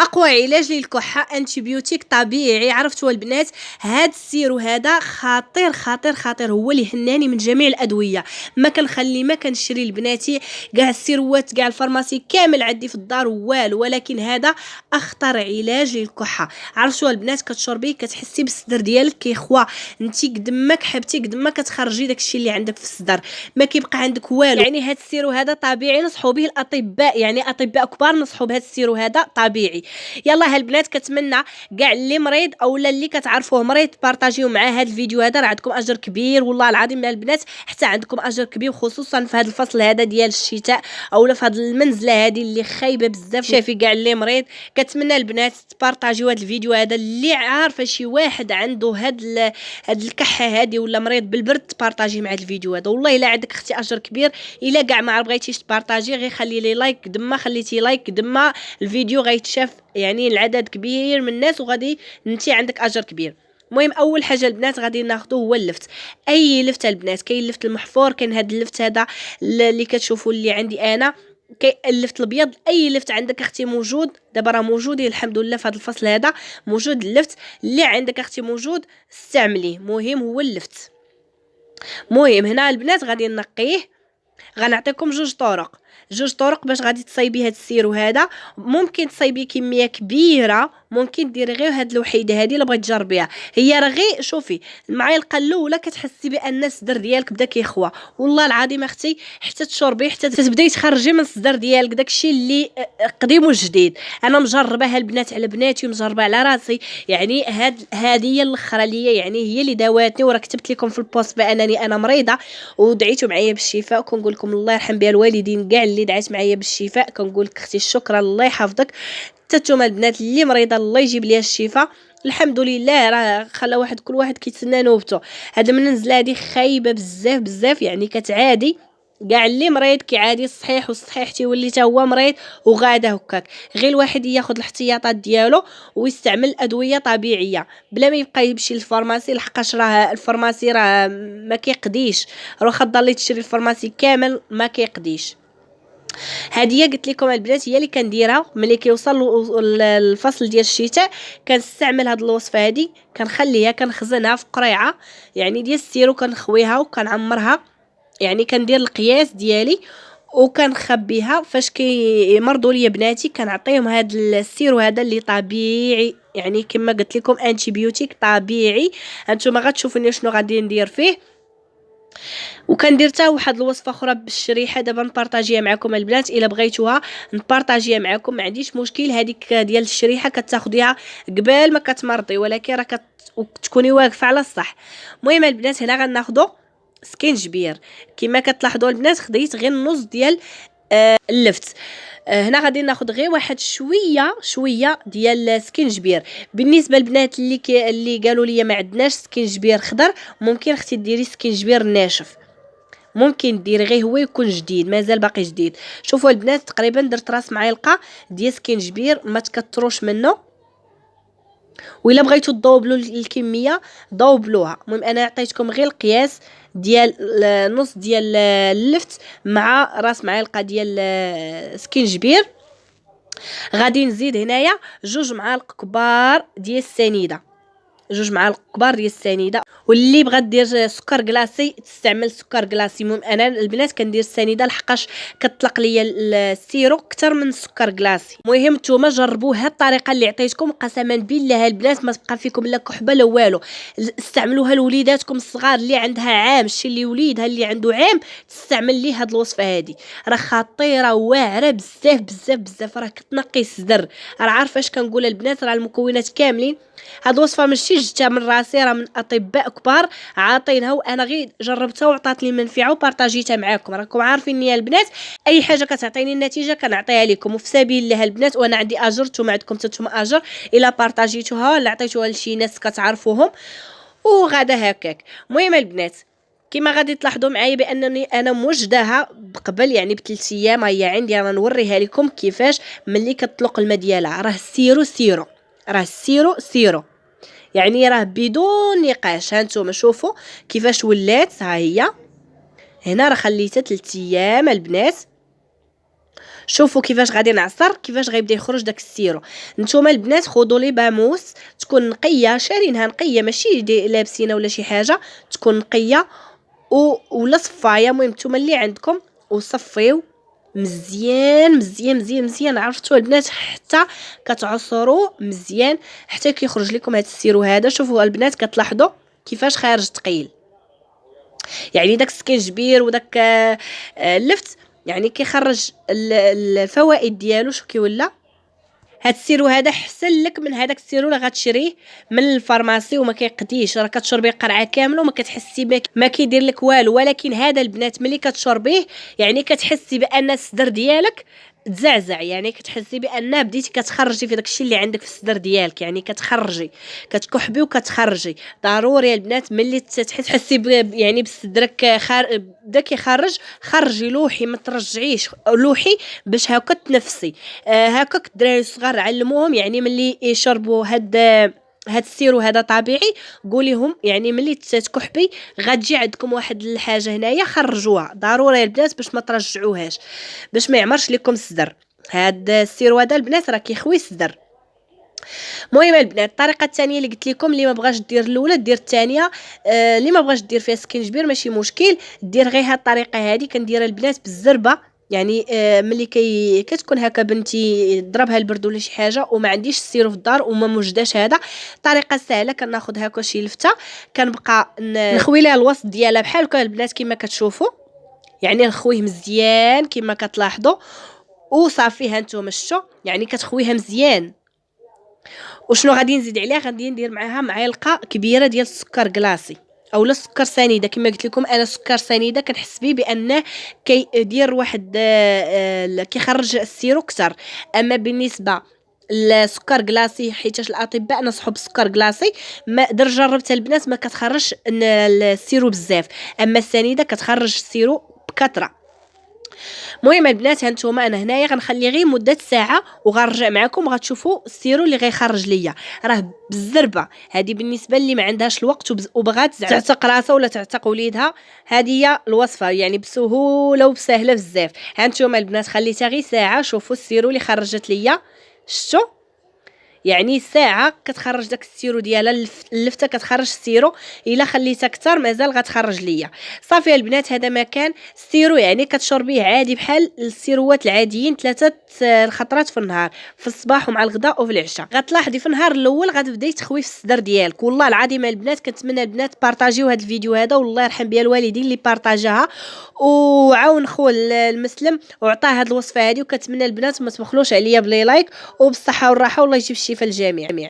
اقوى علاج للكحه انتيبيوتيك طبيعي. عرفتوا البنات، هاد السيرو هذا خطير خطير خطير، هو اللي هناني من جميع الادويه. ما كنشري لبناتي كاع السيروات كاع الفارماسي كامل عندي في الدار والو، ولكن هذا اخطر علاج للكحه. عرفتوا البنات، كتشربيه كتحسي بالصدر ديالك كيخوى، انت قد ما كحبتي قد ما كتخرجي داكشي اللي عندك في الصدر، ما كيبقى عندك والو. يعني هاد السيرو هذا طبيعي، نصحوا به الاطباء، يعني اطباء كبار نصحوا بهذا السيرو هذا طبيعي. يلا هالبنات، كتمنى كاع اللي مريض اولا اللي كتعرفوه مريض بارطاجيو معاه هذا الفيديو هذا، راه عندكم اجر كبير والله العظيم البنات، حتى عندكم اجر كبير خصوصا في هذا الفصل هذا ديال الشتاء اولا في هذه المنزله هذه اللي خايبه بزاف. شافي كاع اللي مريض، كتمنى البنات تبارطاجيو هذا الفيديو هذا، اللي عارفه شي واحد عنده هاد الكحه هذه ولا مريض بالبرد تبارطاجي مع هذا الفيديو هذا. والله الا عندك اختي اجر كبير. الا كاع ما بغيتيش تبارطاجي غير خلي لي لايك، دما خليتي لايك دما الفيديو غيتشاف يعني العدد كبير من الناس وغادي انت عندك اجر كبير. المهم اول حاجه البنات غادي ناخذو هو اللفت. اي لفت البنات، كاين اللفت المحفور، كاين هذا اللفت هذا اللي كتشوفوا اللي عندي انا، كاين اللفت الابيض. اي لفت عندك اختي موجود، دابا راه موجودين الحمد لله في هذا الفصل هذا موجود اللفت اللي عندك اختي موجود، استعمليه. مهم هو اللفت. مهم هنا البنات غادي نقيه، غنعطيكم جوج طرق باش غادي تصايبي هاد السيرو هذا. ممكن تصايبي كميه كبيره، ممكن ديري غير هاد الوحيده هذه اللي بغيت تجربيها. هي راه غير شوفي المعلقه الاولى كتحسي بان الصدر ديالك بدا كيخوى، والله العظيم اختي حتى تشربي حتى تبداي تخرجي من الصدر ديالك داكشي اللي قديم وجديد. انا مجرباها البنات على بناتي ومجربه على راسي، يعني هذه هي الاخرى ليا، يعني هي اللي داواتني. وراه كتبت لكم في البوست بانني انا مريضه ودعيتوا معايا بالشفاء، كنقول لكم الله يرحم بها الوالدين كاع اللي دعات معايا بالشفاء. كنقول لك اختي شكرا الله يحفظك. تتوما البنات اللي مريضه الله يجيب ليها الشفاء الحمد لله. راه خلى واحد كل واحد كيتسنى نوبته. هاد المنزله هادي خايبه بزاف بزاف، يعني كتعادي كاع اللي مريض كيعادي الصحيح، والصحيح تيولي حتى هو مريض وغادا هكاك. غير الواحد ياخذ الاحتياطات ديالو ويستعمل ادويه طبيعيه بلا ما يبقى يمشي للفارماسي، لحقاش راه الفارماسي راه ما كيقديش، راه خاضي تشري الفارماسي كامل ما كيقديش. هذه قلت لكم البنات هي اللي كنديرها ملي كيوصل الفصل ديال الشتاء. كنستعمل هذه الوصفه هذه، كنخليها كنخزنها في قريعه يعني ديال السيرو، كنخويها وكنعمرها، يعني كندير القياس ديالي وكنخبيها. فاش كيمرضوا لي بناتي كنعطيهم هذا السيرو هذا اللي طبيعي، يعني كما قلت لكم انتيبيوتيك طبيعي. هانتوما غتشوفوني شنو غادي ندير فيه. وكندير حتى واحد الوصفه اخرى بالشريحه دابا نبارطاجيها معكم البنات، الا بغيتوها نبارطاجيها معكم ما عنديش مشكل. هذيك ديال الشريحه كتاخديها قبل ما كتمرضي، ولكن راه تكوني واقفه على الصح. المهم البنات هنا غناخذوا سكينجبير كما كتلاحظوا البنات، خديت غير النص ديال اللفت. هنا غادي ناخذ غير واحد شويه ديال سكينجبير. بالنسبه للبنات اللي قالوا لي ما عندناش سكينجبير خضر، ممكن اختي ديري سكينجبير ناشف، ممكن ديري غير هو يكون جديد مازال باقي جديد. شوفوا البنات تقريبا درت راس معلقه ديال سكينجبير، ما تكثروش منه، وإلا بغيتو تضوبلوا الكميه ضوبلوها. المهم انا عطيتكم غير القياس ديال نص ديال اللفت مع راس معلقه ديال سكينجبير. غادي نزيد هنايا 2 معالق كبار ديال السنيده، 2 معالق كبار ديال السنيده. واللي بغات دير سكر كلاصي تستعمل سكر كلاصي. المهم انا البنات كندير السنيده لحقاش كتطلق ليا السيرو اكثر من السكر كلاصي. المهم نتوما جربوا هاد الطريقه اللي عطيتكم، قسما بالله البنات ما تبقى فيكم لا كحبه لا والو. استعملوها لوليداتكم الصغار اللي عندها عام، شي اللي وليدها اللي عنده عام تستعمل ليه هاد الوصفه هادي، راه خطيره واعره بزاف بزاف بزاف، راه كتنقي الصدر. راه عارفه اش كنقول البنات، راه المكونات كاملين. هاد الوصفه ماشي جبتها من راسي، راه من اطباء كبار عاطينها وانا غير جربتها وعطاتني منفعه وبارطاجيتها معكم. راكم عارفين يا البنات اي حاجه كتعطيني النتيجه كنعطيها لكم وفي سبيل الله البنات، وانا عندي اجر نتوما عندكم نتوما اجر الا بارطاجيتوها ولا عطيتوها لشي ناس كتعرفوهم وغادا هكاك. المهم البنات كما غادي تلاحظوا معايا بانني انا موجداها قبل يعني ب3 ايام، هي عندي انا نوريها لكم كيفاش ملي كتطلق الماء ديالها. راه السيرو راه السيرو يعني راه بدون نقاش. هانتوما شوفوا كيفاش ولات، ها هي هنا راه خليتها 3 ايام البنات. شوفوا كيفاش غادي نعصر، كيفاش غيبدا يخرج داك السيرو. نتوما البنات خذوا لي باموس تكون نقيه، شارينها نقيه ماشي لابسينها ولا شي حاجه، تكون نقيه ولا صفايه، المهم نتوما اللي عندكم، وصفيو مزيان مزيان مزيان مزيان. عرفتوا البنات حتى كتعصروا مزيان حتى كيخرج لكم هذا السيرو هذا. شوفوا البنات كتلاحظوا كيفاش خارج ثقيل، يعني داك السكينجبير وداك اللفت يعني كيخرج الفوائد ديالو. شو كيولى هاد السيرو هذا حسن لك من هذاك السيرو اللي غتشريه من الفارماسي وما كيقديش، راه كتشربي قرعه كامله وما كتحسي بك، ما كيدير لك والو. ولكن هذا البنات ملي كتشربيه يعني كتحسي بان الصدر ديالك تزعزع، يعني كتحسي بان بديتي كتخرجي في داكشي اللي عندك في الصدر ديالك، يعني كتخرجي كتكحبي وكتخرجي. ضروري البنات ملي تحسي يعني بصدرك بدا كيخرج، خرجي لوحي، ما ترجعيش لوحي باش هكا تنفسي. هكاك الدراري الصغار علموهم، يعني ملي يشربوا هاد السيرو هذا طبيعي، قوليهم يعني ملي تكحبي غتجي عندكم واحد الحاجه هنايا خرجوها ضروري البنات باش ما ترجعوهاش، باش ما يعمرش لكم الصدر. هاد السيرو هذا البنات راه كيخوي الصدر. المهم البنات الطريقه الثانيه اللي قلت لكم، اللي ما بغاش دير الاولى دير الثانيه، اللي ما بغاش دير فيها سكينجبير ماشي مشكل، دير غير هاد الطريقه هذه. كنديرها البنات بالزربه، يعني ملي كتكون هكا بنتي ضربها البرد ولا شي حاجه وما عنديش السيرو في الدار وما موجداش، هذا طريقه سهله. كناخذ هكا شي لفته، كنبقى نخوي لها الوسط ديالها بحال هكا البنات كما كتشوفوا، يعني نخويه مزيان كما كتلاحظوا وصافي. ها نتوما شفتوا يعني كتخويها مزيان. وشنو غادي نزيد عليها؟ غادي ندير معاها معلقه كبيره ديال السكر كلاصي اولا السكر سنيده. كما قلت لكم انا السكر سنيده كنحس به بانه كيدير واحد كيخرج السيرو كتر. اما بالنسبه السكر كلاصي حيتاش الاطباء نصحوا بالسكر كلاصي، ما جربت البنات ما كتخرج السيرو بزاف، اما السنيده كتخرج السيرو بكثره. المهم البنات هانتوما انا هنايا غنخلي غير مده ساعه وغنرجع معكم غتشوفوا السيرو اللي غيخرج ليا. راه بالزربه هذه بالنسبه اللي ما عندهاش الوقت وبغات تعتق راسها ولا تعتق وليدها، هذه هي الوصفه يعني بسهوله وبسهله بزاف. هانتوما البنات خليتها غير ساعه، شوفوا السيرو اللي خرجت ليا. شتو يعني ساعه كتخرج داك السيرو ديالها، اللفته كتخرج السيرو، الا خليتها اكثر مازال غتخرج ليا. صافي البنات هذا ما كان السيرو، يعني كتشربيه عادي بحال السيروات العاديين 3 الخطرات في النهار، في الصباح ومع الغداء وفي العشاء. غتلاحظي في النهار الاول غتبداي تخوي في الصدر ديالك. والله العظيم البنات كنتمنى البنات بارطاجيو هذا الفيديو هذا، والله يرحم بيا الوالدين اللي بارطاجاها وعاون خويا المسلم وعطاه هذه الوصفه هذه. وكنتمنى البنات ما تبخلوش عليا بلي لايك، وبالصحه والراحه والله يجيب الشفاء للجميع.